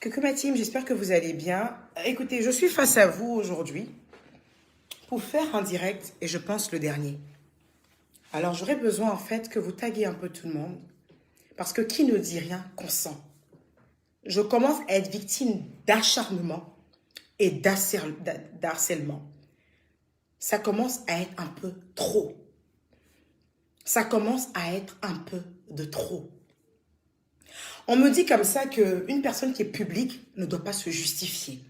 Coucou ma team, j'espère que vous allez bien. Écoutez, je suis face à vous aujourd'hui pour faire un direct et je pense le dernier. Alors j'aurais besoin en fait que vous taguiez un peu tout le monde parce que qui ne dit rien consent. Je commence à être victime d'acharnement et d'harcèlement. Ça commence à être un peu trop. Ça commence à être un peu de trop. On me dit comme ça qu'une personne qui est publique ne doit pas se justifier.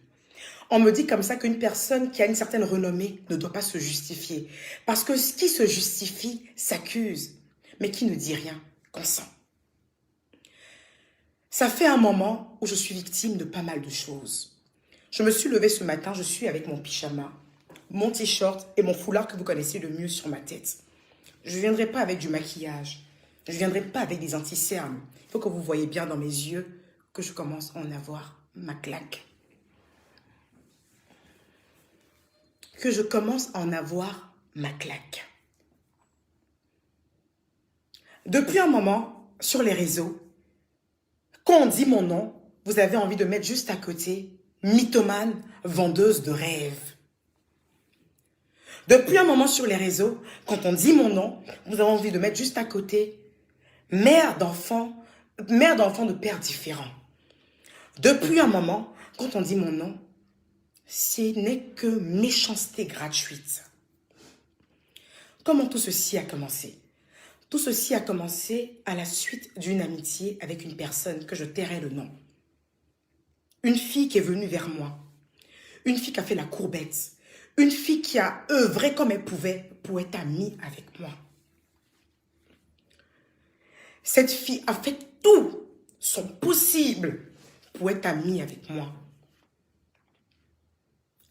On me dit comme ça qu'une personne qui a une certaine renommée ne doit pas se justifier. Parce que qui se justifie s'accuse, mais qui ne dit rien consent. Ça fait un moment où je suis victime de pas mal de choses. Je me suis levée ce matin, je suis avec mon pyjama, mon t-shirt et mon foulard que vous connaissez le mieux sur ma tête. Je ne viendrai pas avec du maquillage. Je ne viendrai pas avec des anti-cernes. Il faut que vous voyez bien dans mes yeux que je commence à en avoir ma claque. Que je commence à en avoir ma claque. Depuis un moment, sur les réseaux, quand on dit mon nom, vous avez envie de mettre juste à côté mythomane, vendeuse de rêves. Depuis un moment sur les réseaux, quand on dit mon nom, vous avez envie de mettre juste à côté mère d'enfants de pères différents. Depuis un moment, quand on dit mon nom, ce n'est que méchanceté gratuite. Comment tout ceci a commencé? Tout ceci a commencé à la suite d'une amitié avec une personne que je tairai le nom. Une fille qui est venue vers moi. Une fille qui a fait la courbette. Une fille qui a œuvré comme elle pouvait pour être amie avec moi. Cette fille a fait tout son possible pour être amie avec moi.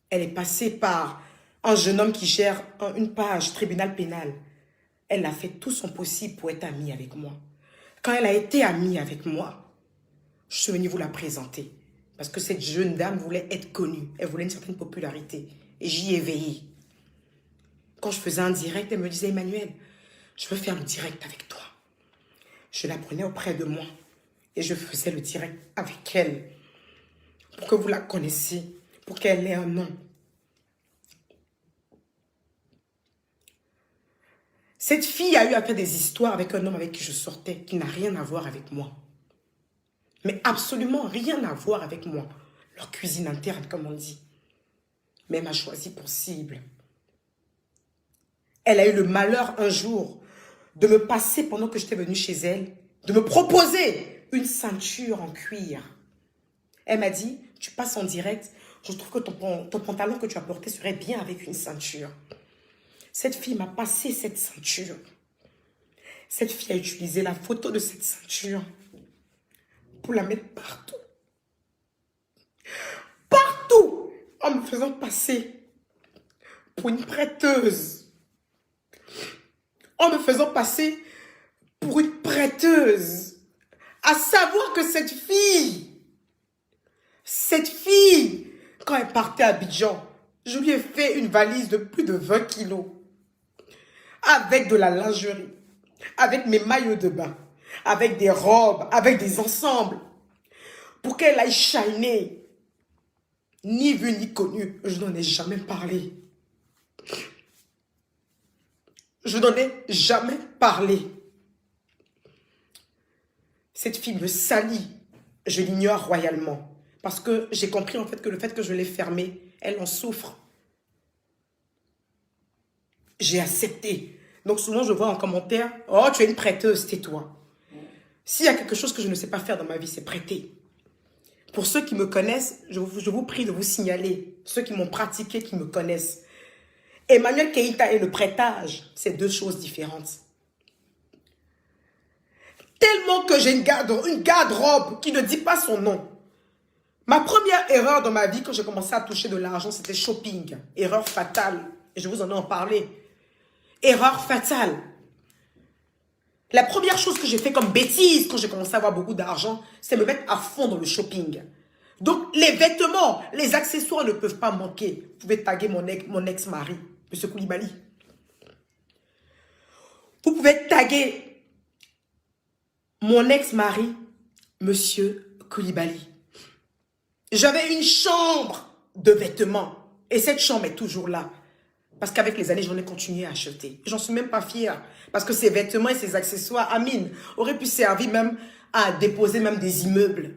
Elle est passée par un jeune homme qui gère une page tribunal pénal. Elle a fait tout son possible pour être amie avec moi. Quand elle a été amie avec moi, je suis venue vous la présenter. Parce que cette jeune dame voulait être connue. Elle voulait une certaine popularité. Et j'y ai veillé. Quand je faisais un direct, elle me disait, Emmanuel, je veux faire le direct avec toi. Je la prenais auprès de moi. Et je faisais le direct avec elle. Pour que vous la connaissiez. Pour qu'elle ait un nom. Cette fille a eu à faire des histoires avec un homme avec qui je sortais, qui n'a rien à voir avec moi. Mais absolument rien à voir avec moi. Leur cuisine interne, comme on dit. Mais elle m'a choisi pour cible. Elle a eu le malheur un jour de me passer pendant que j'étais venue chez elle, de me proposer une ceinture en cuir. Elle m'a dit, tu passes en direct, je trouve que ton pantalon que tu as porté serait bien avec une ceinture. Cette fille m'a passé cette ceinture. Cette fille a utilisé la photo de cette ceinture pour la mettre partout. Partout, en me faisant passer pour une prêteuse. En me faisant passer pour une prêteuse. À savoir que cette fille, quand elle partait à Abidjan, je lui ai fait une valise de plus de 20 kilos. Avec de la lingerie, avec mes maillots de bain, avec des robes, avec des ensembles. Pour qu'elle aille shiner. Ni vu ni connu, je n'en ai jamais parlé. Je n'en ai jamais parlé. Cette fille me salit. Je l'ignore royalement. Parce que j'ai compris en fait que le fait que je l'ai fermée, elle en souffre. J'ai accepté. Donc souvent je vois en commentaire, oh tu es une prêteuse, tais-toi. S'il y a quelque chose que je ne sais pas faire dans ma vie, c'est prêter. Pour ceux qui me connaissent, je vous prie de vous signaler. Ceux qui m'ont pratiqué, qui me connaissent. Emmanuel Keïta et le prêtage, c'est deux choses différentes. Tellement que j'ai une garde-robe qui ne dit pas son nom. Ma première erreur dans ma vie, quand j'ai commencé à toucher de l'argent, c'était shopping. Erreur fatale. Et je vous en ai en parlé. Erreur fatale. La première chose que j'ai fait comme bêtise quand j'ai commencé à avoir beaucoup d'argent, c'est me mettre à fond dans le shopping. Donc, les vêtements, les accessoires ne peuvent pas manquer. Vous pouvez taguer mon ex-mari, M. Koulibaly. Vous pouvez taguer mon ex-mari, M. Koulibaly. J'avais une chambre de vêtements. Et cette chambre est toujours là. Parce qu'avec les années, j'en ai continué à acheter. J'en suis même pas fière. Parce que ces vêtements et ces accessoires, Amine, auraient pu servir même à déposer même des immeubles.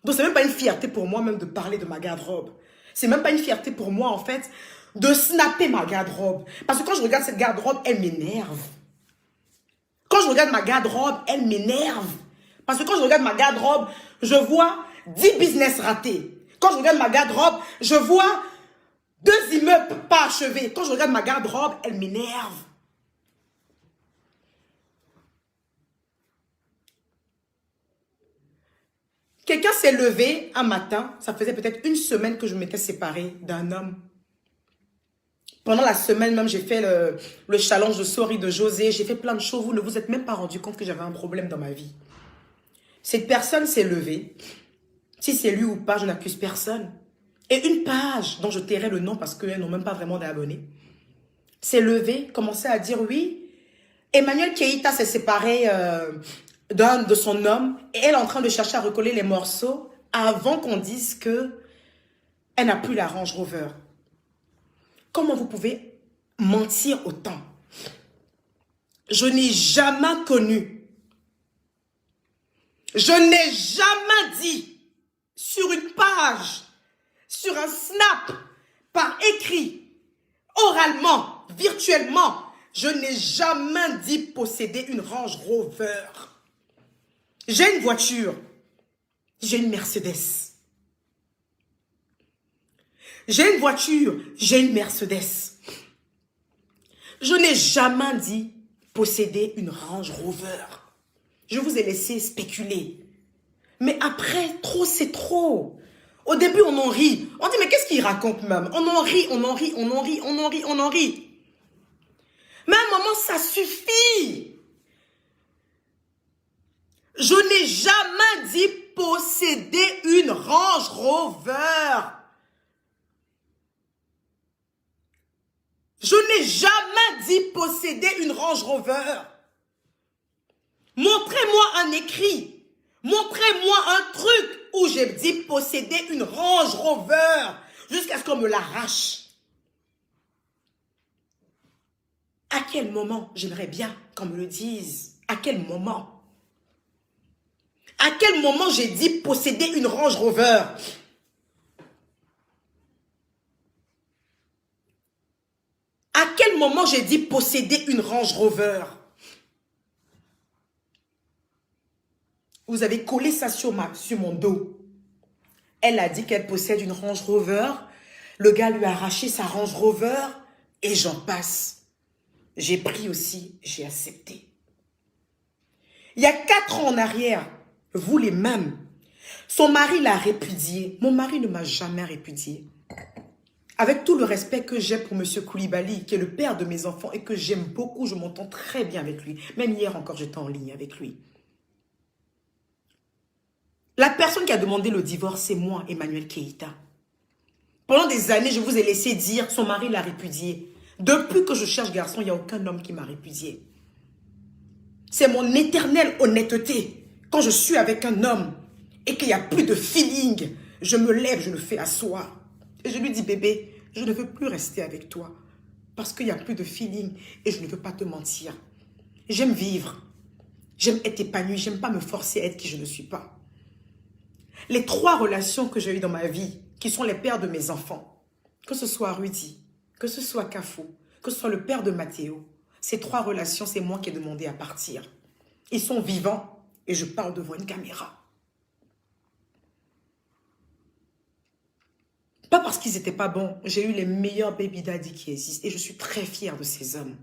Donc, c'est même pas une fierté pour moi même de parler de ma garde-robe. C'est même pas une fierté pour moi, en fait, de snapper ma garde-robe. Parce que quand je regarde cette garde-robe, elle m'énerve. Quand je regarde ma garde-robe, elle m'énerve. Parce que quand je regarde ma garde-robe, je vois 10 business ratés. Quand je regarde ma garde-robe, je vois 2 immeubles pas achevés. Quand je regarde ma garde-robe, elle m'énerve. Quelqu'un s'est levé un matin, ça faisait peut-être une semaine que je m'étais séparée d'un homme. Pendant la semaine même, j'ai fait le challenge de Sorry de José. J'ai fait plein de choses. Vous ne vous êtes même pas rendu compte que j'avais un problème dans ma vie. Cette personne s'est levée. Si c'est lui ou pas, je n'accuse personne. Et une page dont je tairai le nom parce qu'elles n'ont même pas vraiment d'abonnés, s'est levée, commençait à dire oui, Emmanuel Keïta s'est séparé d'un de son homme et elle est en train de chercher à recoller les morceaux avant qu'on dise que elle n'a plus la Range Rover. Comment vous pouvez mentir autant? Je n'ai jamais connu, je n'ai jamais dit sur une page, sur un snap, par écrit, oralement, virtuellement, je n'ai jamais dit posséder une Range Rover. J'ai une voiture, j'ai une Mercedes. J'ai une voiture, j'ai une Mercedes. Je n'ai jamais dit posséder une Range Rover. Je vous ai laissé spéculer. Mais après, trop c'est trop. Au début, on en rit. On dit, mais qu'est-ce qu'il raconte même? On en rit, on en rit, on en rit, on en rit, on en rit. Mais à un moment, ça suffit. Je n'ai jamais dit posséder une Range Rover. Je n'ai jamais dit posséder une Range Rover. Montrez-moi un écrit. Montrez-moi un truc où j'ai dit posséder une Range Rover jusqu'à ce qu'on me l'arrache. À quel moment j'aimerais bien qu'on me le dise? À quel moment? À quel moment j'ai dit posséder une Range Rover? À quel moment j'ai dit posséder une Range Rover? Vous avez collé ça sur mon dos. Elle a dit qu'elle possède une Range Rover. Le gars lui a arraché sa Range Rover et j'en passe. J'ai pris aussi, j'ai accepté. Il y a 4 ans en arrière, vous les mêmes, son mari l'a répudié. Mon mari ne m'a jamais répudié. Avec tout le respect que j'ai pour M. Koulibaly, qui est le père de mes enfants et que j'aime beaucoup, je m'entends très bien avec lui. Même hier encore, j'étais en ligne avec lui. La personne qui a demandé le divorce, c'est moi, Emmanuel Keïta. Pendant des années, je vous ai laissé dire son mari l'a répudié. Depuis que je cherche garçon, il n'y a aucun homme qui m'a répudié. C'est mon éternelle honnêteté. Quand je suis avec un homme et qu'il n'y a plus de feeling, je me lève, je le fais asseoir. Et je lui dis, bébé, je ne veux plus rester avec toi parce qu'il n'y a plus de feeling et je ne veux pas te mentir. J'aime vivre. J'aime être épanouie. J'aime pas me forcer à être qui je ne suis pas. Les 3 relations que j'ai eues dans ma vie, qui sont les pères de mes enfants, que ce soit Rudy, que ce soit Kafou, que ce soit le père de Mathéo, ces 3 relations, c'est moi qui ai demandé à partir. Ils sont vivants et je parle devant une caméra. Pas parce qu'ils n'étaient pas bons. J'ai eu les meilleurs baby daddy qui existent et je suis très fière de ces hommes.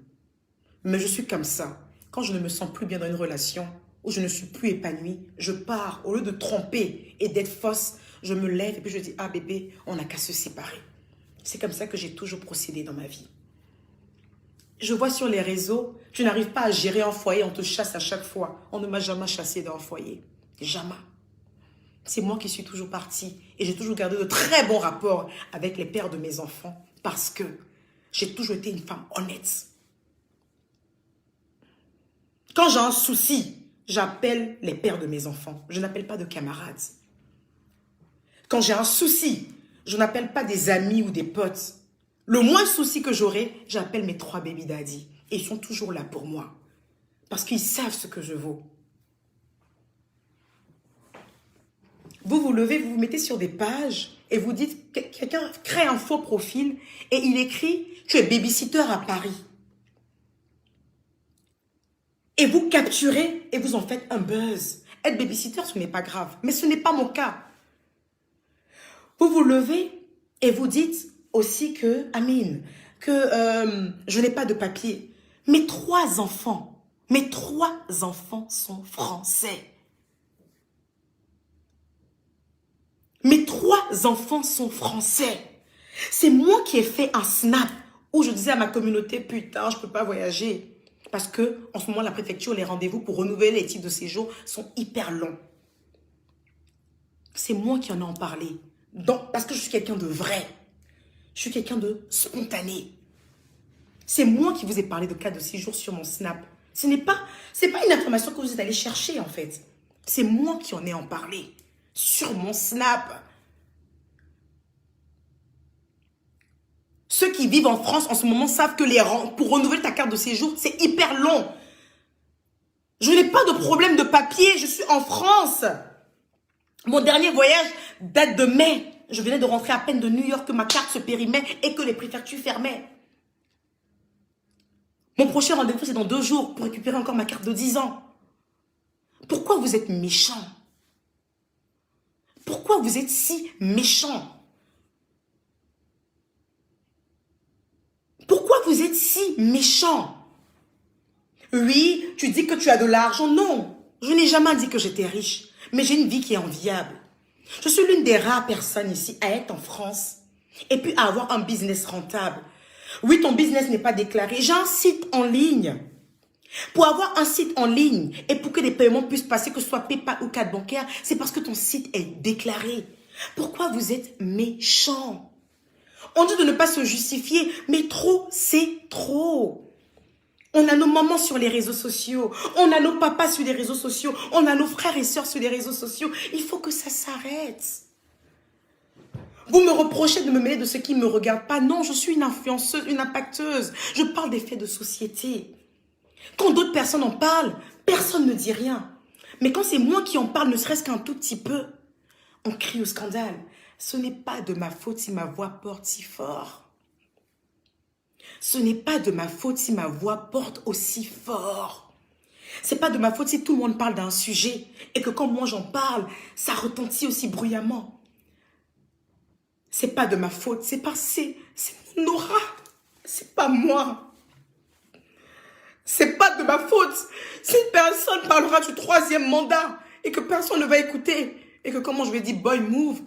Mais je suis comme ça. Quand je ne me sens plus bien dans une relation, où je ne suis plus épanouie, je pars. Au lieu de tromper et d'être fausse, je me lève et puis je dis, ah bébé, on n'a qu'à se séparer. C'est comme ça que j'ai toujours procédé dans ma vie. Je vois sur les réseaux, tu n'arrives pas à gérer un foyer, on te chasse à chaque fois. On ne m'a jamais chassé dans un foyer. Jamais. C'est moi qui suis toujours partie et j'ai toujours gardé de très bons rapports avec les pères de mes enfants parce que j'ai toujours été une femme honnête. Quand j'ai un souci, j'appelle les pères de mes enfants. Je n'appelle pas de camarades. Quand j'ai un souci, je n'appelle pas des amis ou des potes. Le moins souci que j'aurai, j'appelle mes 3 baby daddy. Et ils sont toujours là pour moi. Parce qu'ils savent ce que je vaux. Vous vous levez, vous vous mettez sur des pages et vous dites, quelqu'un crée un faux profil et il écrit, tu es babysitter à Paris. Et vous capturez et vous en faites un buzz. Être babysitter, ce n'est pas grave. Mais ce n'est pas mon cas. Vous vous levez et vous dites aussi que, Amine, que je n'ai pas de papier. Mes 3 enfants sont français. Mes 3 enfants sont français. C'est moi qui ai fait un snap où je disais à ma communauté, putain, je ne peux pas voyager. Parce que en ce moment, la préfecture, les rendez-vous pour renouveler les titres de séjour sont hyper longs. C'est moi qui en ai parlé. Donc, parce que je suis quelqu'un de vrai. Je suis quelqu'un de spontané. C'est moi qui vous ai parlé de cas de séjour sur mon snap. Ce n'est pas une information que vous êtes allé chercher en fait. C'est moi qui en ai parlé. Sur mon snap. Ceux qui vivent en France en ce moment savent que pour renouveler ta carte de séjour, c'est hyper long. Je n'ai pas de problème de papier, je suis en France. Mon dernier voyage date de mai. Je venais de rentrer à peine de New York, que ma carte se périmait et que les préfectures fermaient. Mon prochain rendez-vous, c'est dans 2 jours pour récupérer encore ma carte de 10 ans. Pourquoi vous êtes méchant? Pourquoi vous êtes si méchant? Pourquoi vous êtes si méchant? Oui, tu dis que tu as de l'argent. Non, je n'ai jamais dit que j'étais riche. Mais j'ai une vie qui est enviable. Je suis l'une des rares personnes ici à être en France et puis à avoir un business rentable. Oui, ton business n'est pas déclaré. J'ai un site en ligne. Pour avoir un site en ligne et pour que les paiements puissent passer, que ce soit PayPal ou carte bancaire, c'est parce que ton site est déclaré. Pourquoi vous êtes méchant? On dit de ne pas se justifier, mais trop, c'est trop. On a nos mamans sur les réseaux sociaux, on a nos papas sur les réseaux sociaux, on a nos frères et sœurs sur les réseaux sociaux. Il faut que ça s'arrête. Vous me reprochez de me mêler de ce qui ne me regarde pas. Non, je suis une influenceuse, une impacteuse. Je parle des faits de société. Quand d'autres personnes en parlent, personne ne dit rien. Mais quand c'est moi qui en parle, ne serait-ce qu'un tout petit peu, on crie au scandale. Ce n'est pas de ma faute si ma voix porte si fort. Ce n'est pas de ma faute si ma voix porte aussi fort. C'est pas de ma faute si tout le monde parle d'un sujet et que quand moi j'en parle, ça retentit aussi bruyamment. C'est pas de ma faute, c'est mon aura. C'est pas moi. C'est pas de ma faute. Si une personne parlera du 3e mandat et que personne ne va écouter et que comment je vais dire boy move,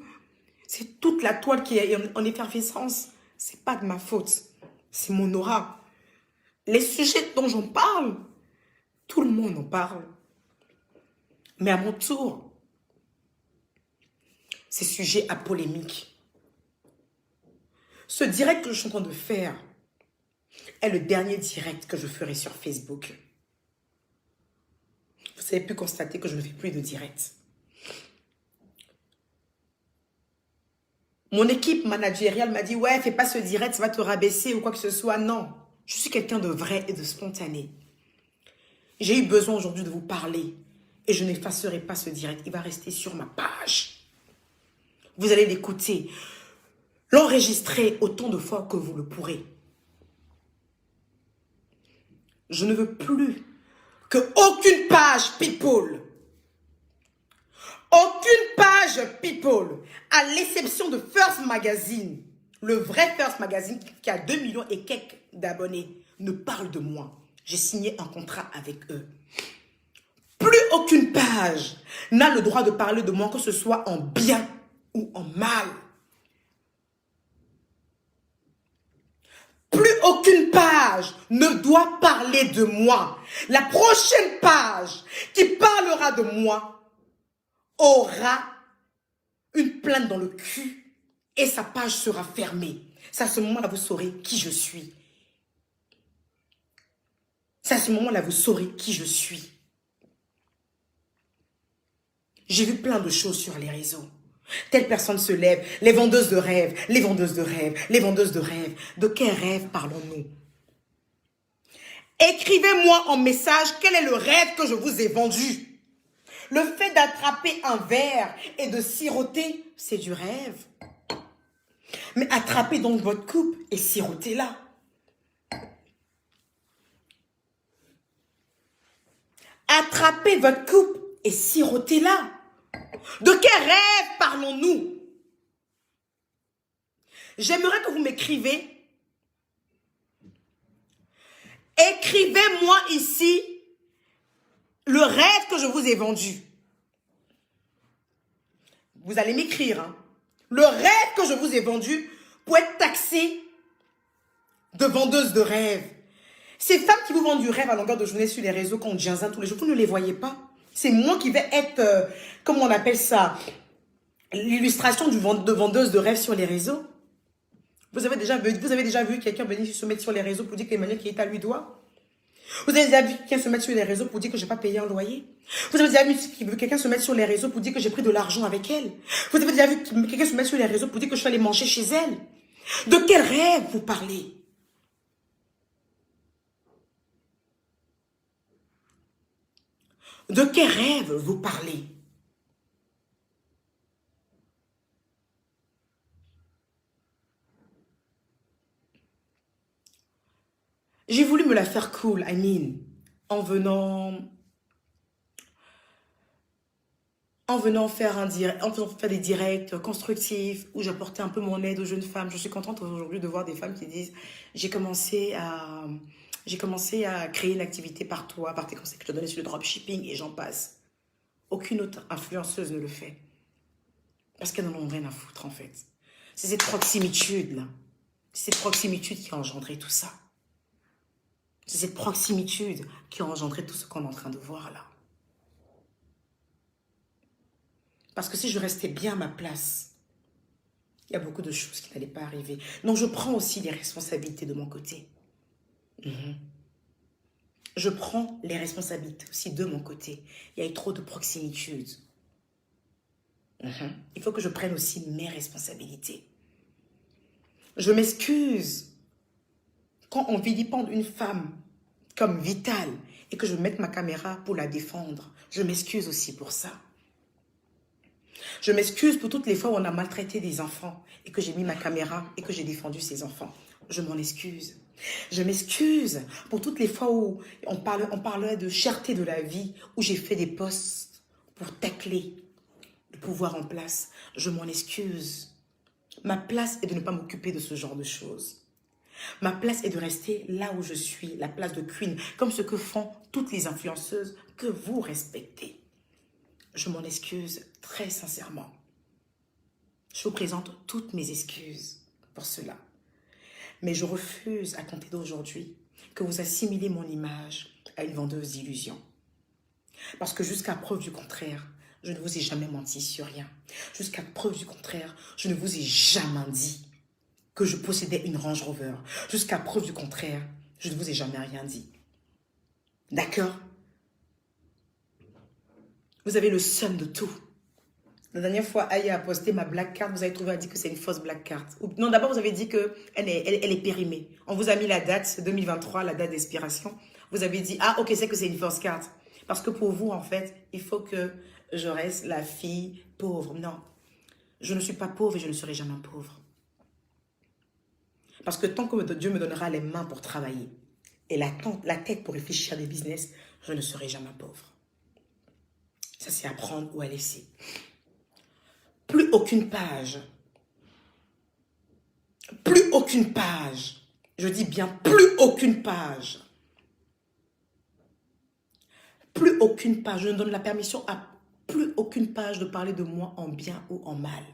c'est toute la toile qui est en effervescence. C'est pas de ma faute. C'est mon aura. Les sujets dont j'en parle, tout le monde en parle. Mais à mon tour, ces sujets à polémique. Ce direct que je suis en train de faire est le dernier direct que je ferai sur Facebook. Vous avez pu constater que je ne fais plus de direct. Mon équipe managériale m'a dit, ouais, fais pas ce direct, ça va te rabaisser ou quoi que ce soit. Non, je suis quelqu'un de vrai et de spontané. J'ai eu besoin aujourd'hui de vous parler et je n'effacerai pas ce direct. Il va rester sur ma page. Vous allez l'écouter, l'enregistrer autant de fois que vous le pourrez. Je ne veux plus qu'aucune page people, à l'exception de First Magazine, le vrai First Magazine qui a 2 millions et quelques d'abonnés, ne parle de moi. J'ai signé un contrat avec eux. Plus aucune page n'a le droit de parler de moi, que ce soit en bien ou en mal. Plus aucune page ne doit parler de moi. La prochaine page qui parlera de moi aura une plainte dans le cul et sa page sera fermée. C'est à ce moment-là, vous saurez qui je suis. C'est à ce moment-là, vous saurez qui je suis. J'ai vu plein de choses sur les réseaux. Telle personne se lève, les vendeuses de rêves, les vendeuses de rêves, les vendeuses de rêves. De quel rêve parlons-nous? Écrivez-moi en message quel est le rêve que je vous ai vendu. Le fait d'attraper un verre et de siroter, c'est du rêve. Mais attrapez donc votre coupe et sirotez-la. Attrapez votre coupe et sirotez-la. De quel rêve parlons-nous? J'aimerais que vous m'écrivez. Écrivez-moi ici le rêve que je vous ai vendu. Vous allez m'écrire. Hein. Le rêve que je vous ai vendu pour être taxé de vendeuse de rêves. Ces femmes qui vous vendent du rêve à longueur de journée sur les réseaux, qu'on ginza tous les jours, vous ne les voyez pas. C'est moi qui vais être, comment on appelle ça, l'illustration de vendeuse de rêves sur les réseaux. Vous avez déjà vu quelqu'un venir se mettre sur les réseaux pour dire qu'Emmanuel Keita lui doit? Vous avez déjà vu quelqu'un se mettre sur les réseaux pour dire que je n'ai pas payé un loyer? Vous avez déjà vu quelqu'un se mettre sur les réseaux pour dire que j'ai pris de l'argent avec elle? Vous avez déjà vu quelqu'un se mettre sur les réseaux pour dire que je suis allée manger chez elle? De quel rêve vous parlez? De quel rêve vous parlez? J'ai voulu me la faire cool, I mean, en venant en faisant faire des directs constructifs où j'apportais un peu mon aide aux jeunes femmes. Je suis contente aujourd'hui de voir des femmes qui disent j'ai commencé à créer une activité par toi, par tes conseils que je te donnais sur le dropshipping et j'en passe. Aucune autre influenceuse ne le fait. Parce qu'elles n'en ont rien à foutre en fait. C'est cette proximitude-là. C'est cette proximitude qui a engendré tout ça. C'est cette proximitude qui a engendré tout ce qu'on est en train de voir là. Parce que si je restais bien à ma place, il y a beaucoup de choses qui n'allaient pas arriver. Donc je prends aussi les responsabilités de mon côté. Je prends les responsabilités aussi de mon côté. Il y a eu trop de proximitude. Il faut que je prenne aussi mes responsabilités. Je m'excuse quand on vilipende une femme comme vitale et que je mette ma caméra pour la défendre. Je m'excuse aussi pour ça. Je m'excuse pour toutes les fois où on a maltraité des enfants et que j'ai mis ma caméra et que j'ai défendu ces enfants. Je m'en excuse. Je m'excuse pour toutes les fois où on parlait de cherté de la vie, où j'ai fait des posts pour tacler le pouvoir en place. Je m'en excuse. Ma place est de ne pas m'occuper de ce genre de choses. Ma place est de rester là où je suis, la place de queen, comme ce que font toutes les influenceuses que vous respectez. Je m'en excuse très sincèrement. Je vous présente toutes mes excuses pour cela. Mais je refuse à compter d'aujourd'hui que vous assimilez mon image à une vendeuse d'illusions. Parce que jusqu'à preuve du contraire, je ne vous ai jamais menti sur rien. Jusqu'à preuve du contraire, je ne vous ai jamais dit que je possédais une Range Rover. Jusqu'à preuve du contraire, je ne vous ai jamais rien dit. D'accord? Vous avez le seum de tout. La dernière fois, Aya a posté ma black card. Vous avez trouvé à dire que c'est une fausse black card. Non, d'abord, vous avez dit qu'elle est périmée. On vous a mis la date 2023, la date d'expiration. Vous avez dit, ah, ok, c'est que c'est une fausse carte. Parce que pour vous, en fait, il faut que je reste la fille pauvre. Non, je ne suis pas pauvre et je ne serai jamais pauvre. Parce que tant que Dieu me donnera les mains pour travailler et la tête pour réfléchir à des business, je ne serai jamais pauvre. Ça, c'est à prendre ou à laisser. Plus aucune page. Plus aucune page. Je dis bien plus aucune page. Plus aucune page. Je ne donne la permission à plus aucune page de parler de moi en bien ou en mal.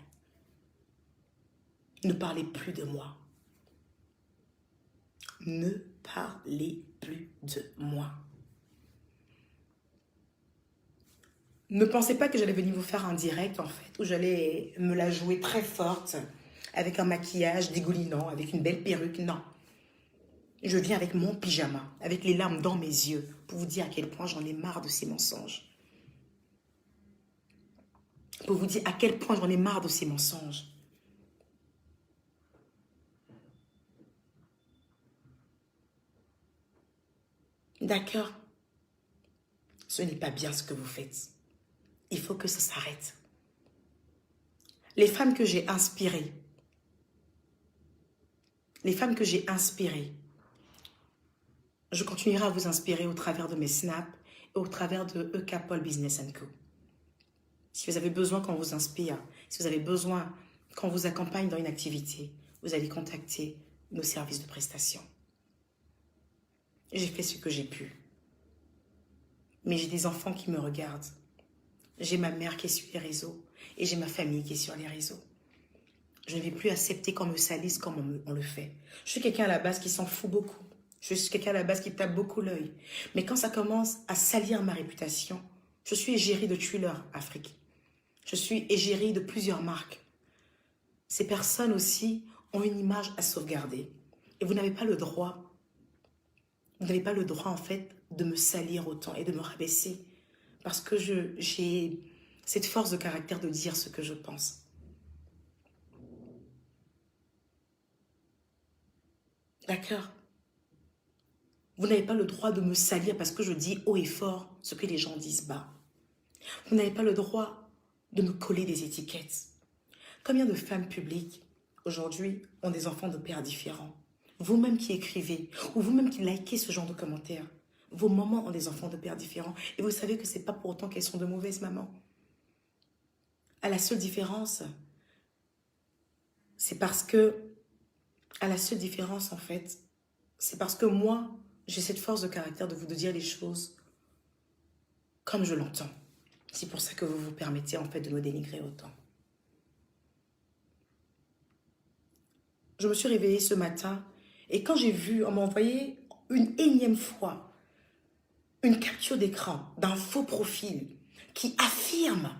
Ne parlez plus de moi. Ne parlez plus de moi. Ne pensez pas que j'allais venir vous faire un direct, en fait, où j'allais me la jouer très forte, avec un maquillage dégoulinant, avec une belle perruque. Non. Je viens avec mon pyjama, avec les larmes dans mes yeux, pour vous dire à quel point j'en ai marre de ces mensonges. pour vous dire à quel point j'en ai marre de ces mensonges. D'accord? Ce n'est pas bien ce que vous faites. Il faut que ça s'arrête. Les femmes que j'ai inspirées, je continuerai à vous inspirer au travers de mes snaps et au travers de EK Business Co. Si vous avez besoin qu'on vous inspire, si vous avez besoin qu'on vous accompagne dans une activité, vous allez contacter nos services de prestation. J'ai fait ce que j'ai pu. Mais j'ai des enfants qui me regardent. J'ai ma mère qui est sur les réseaux et j'ai ma famille qui est sur les réseaux. Je ne vais plus accepter qu'on me salisse comme on le fait. Je suis quelqu'un à la base qui s'en fout beaucoup. Je suis quelqu'un à la base qui tape beaucoup l'œil. Mais quand ça commence à salir ma réputation, je suis égérie de Tuller Afrique. Je suis égérie de plusieurs marques. Ces personnes aussi ont une image à sauvegarder. Et vous n'avez pas le droit, en fait, de me salir autant et de me rabaisser. Parce que j'ai cette force de caractère de dire ce que je pense. D'accord? Vous n'avez pas le droit de me salir parce que je dis haut et fort ce que les gens disent bas. Vous n'avez pas le droit de me coller des étiquettes. Combien de femmes publiques, aujourd'hui, ont des enfants de pères différents? Vous-même qui écrivez, ou vous-même qui likez ce genre de commentaires, vos mamans ont des enfants de pères différents. Et vous savez que ce n'est pas pour autant qu'elles sont de mauvaises mamans. À la seule différence, c'est parce que... en fait, c'est parce que moi, j'ai cette force de caractère de vous dire les choses comme je l'entends. C'est pour ça que vous vous permettez en fait de me dénigrer autant. Je me suis réveillée ce matin et quand j'ai vu, on m'a envoyé une énième fois une capture d'écran d'un faux profil qui affirme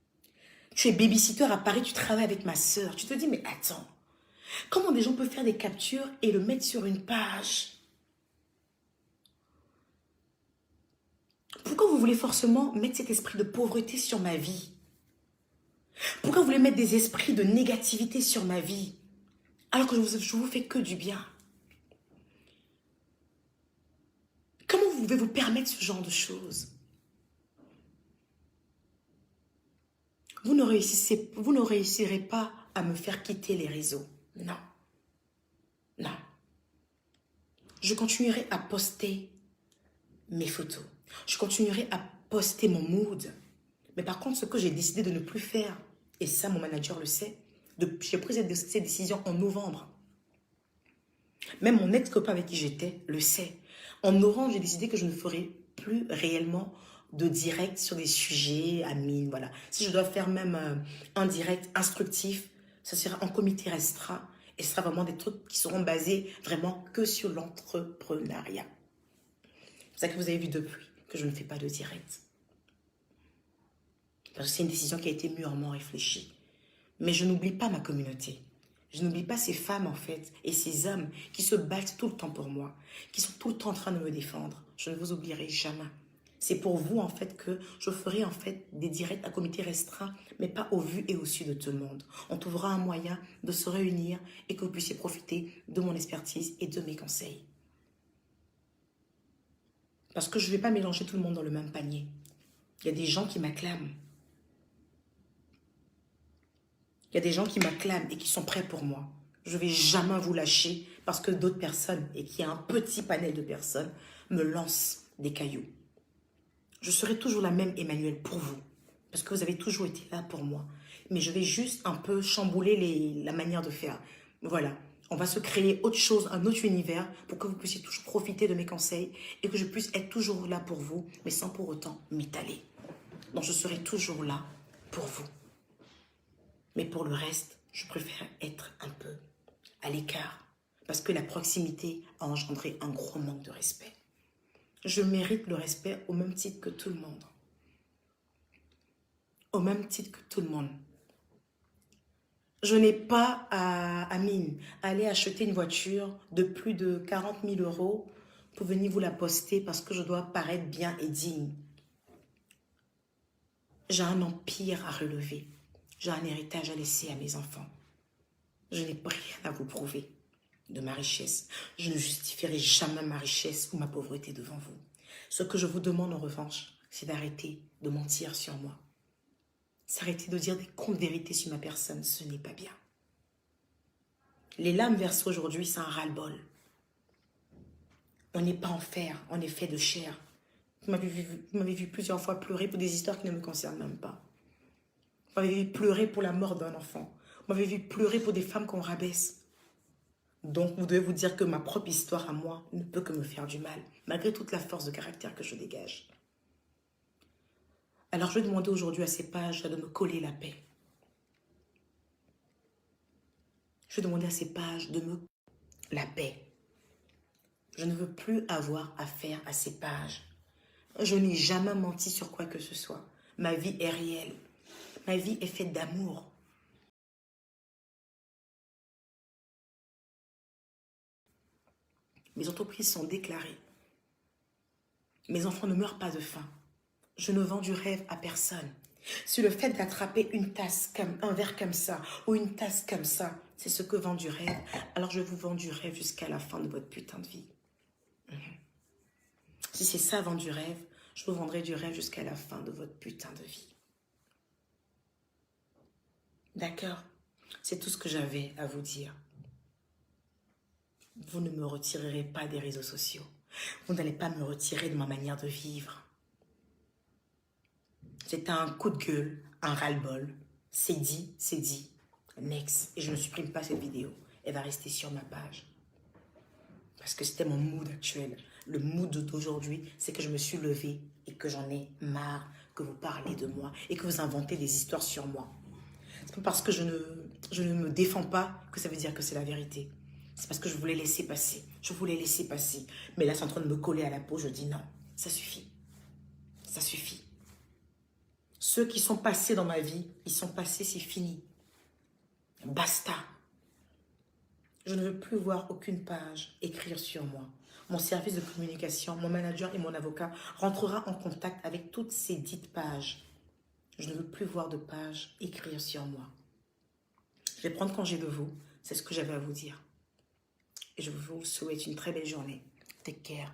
« Tu es babysitter à Paris, tu travailles avec ma sœur. » Tu te dis « Mais attends, comment des gens peuvent faire des captures et le mettre sur une page ?» Pourquoi vous voulez forcément mettre cet esprit de pauvreté sur ma vie? Pourquoi vous voulez mettre des esprits de négativité sur ma vie? Alors que je vous fais que du bien. Comment vous pouvez vous permettre ce genre de choses? Vous ne réussirez pas à me faire quitter les réseaux. Non. Non. Je continuerai à poster mes photos. Je continuerai à poster mon mood. Mais par contre, ce que j'ai décidé de ne plus faire, et ça, mon manager le sait, j'ai pris cette décision en novembre. Même mon ex-copain avec qui j'étais le sait. En novembre, j'ai décidé que je ne ferai plus réellement de direct sur des sujets amis. Voilà. Si je dois faire même un direct instructif, ça sera en comité restreint. Et ce sera vraiment des trucs qui seront basés vraiment que sur l'entrepreneuriat. C'est ça que vous avez vu depuis que je ne fais pas de direct. Parce que c'est une décision qui a été mûrement réfléchie. Mais je n'oublie pas ma communauté. Je n'oublie pas ces femmes, en fait, et ces hommes qui se battent tout le temps pour moi, qui sont tout le temps en train de me défendre. Je ne vous oublierai jamais. C'est pour vous, en fait, que je ferai, en fait, des directs à comité restreint, mais pas au vu et au su de tout le monde. On trouvera un moyen de se réunir et que vous puissiez profiter de mon expertise et de mes conseils. Parce que je ne vais pas mélanger tout le monde dans le même panier. Il y a des gens qui m'acclament. Il y a des gens qui m'acclament et qui sont prêts pour moi. Je ne vais jamais vous lâcher parce que d'autres personnes, et qu'il y a un petit panel de personnes, me lancent des cailloux. Je serai toujours la même Emmanuelle pour vous. Parce que vous avez toujours été là pour moi. Mais je vais juste un peu chambouler la manière de faire. Voilà. On va se créer autre chose, un autre univers pour que vous puissiez toujours profiter de mes conseils et que je puisse être toujours là pour vous, mais sans pour autant m'étaler. Donc je serai toujours là pour vous. Mais pour le reste, je préfère être un peu à l'écart parce que la proximité a engendré un gros manque de respect. Je mérite le respect au même titre que tout le monde. Au même titre que tout le monde. Je n'ai pas à aller acheter une voiture de plus de 40 000 € pour venir vous la poster parce que je dois paraître bien et digne. J'ai un empire à relever. J'ai un héritage à laisser à mes enfants. Je n'ai rien à vous prouver de ma richesse. Je ne justifierai jamais ma richesse ou ma pauvreté devant vous. Ce que je vous demande en revanche, c'est d'arrêter de mentir sur moi. S'arrêter de dire des contre-vérités sur ma personne, ce n'est pas bien. Les lames versées aujourd'hui, c'est un ras-le-bol. On n'est pas en fer, on est fait de chair. Vous m'avez vu plusieurs fois pleurer pour des histoires qui ne me concernent même pas. Vous m'avez vu pleurer pour la mort d'un enfant. Vous m'avez vu pleurer pour des femmes qu'on rabaisse. Donc, vous devez vous dire que ma propre histoire à moi ne peut que me faire du mal, malgré toute la force de caractère que je dégage. Alors, je vais demander aujourd'hui à ces pages de me coller la paix. Je vais demander à ces pages de me la paix. Je ne veux plus avoir affaire à ces pages. Je n'ai jamais menti sur quoi que ce soit. Ma vie est réelle. Ma vie est faite d'amour. Mes entreprises sont déclarées. Mes enfants ne meurent pas de faim. Je ne vends du rêve à personne. Si le fait d'attraper une tasse comme un verre comme ça ou une tasse comme ça, c'est ce que vend du rêve, alors je vous vends du rêve jusqu'à la fin de votre putain de vie. Si c'est ça vendre du rêve, je vous vendrai du rêve jusqu'à la fin de votre putain de vie. D'accord? C'est tout ce que j'avais à vous dire. Vous ne me retirerez pas des réseaux sociaux. Vous n'allez pas me retirer de ma manière de vivre. C'est un coup de gueule, un ras-le-bol. C'est dit, c'est dit. Next. Et je ne supprime pas cette vidéo. Elle va rester sur ma page. Parce que c'était mon mood actuel. Le mood d'aujourd'hui, c'est que je me suis levée et que j'en ai marre que vous parlez de moi et que vous inventez des histoires sur moi. C'est pas parce que je ne me défends pas que ça veut dire que c'est la vérité. C'est parce que je voulais laisser passer. Je voulais laisser passer. Mais là, c'est en train de me coller à la peau. Je dis non, ça suffit. Ça suffit. Ceux qui sont passés dans ma vie, ils sont passés, c'est fini. Basta. Je ne veux plus voir aucune page écrire sur moi. Mon service de communication, mon manager et mon avocat rentrera en contact avec toutes ces dites pages. Je ne veux plus voir de pages écrire sur moi. Je vais prendre congé de vous. C'est ce que j'avais à vous dire. Et je vous souhaite une très belle journée. Take care.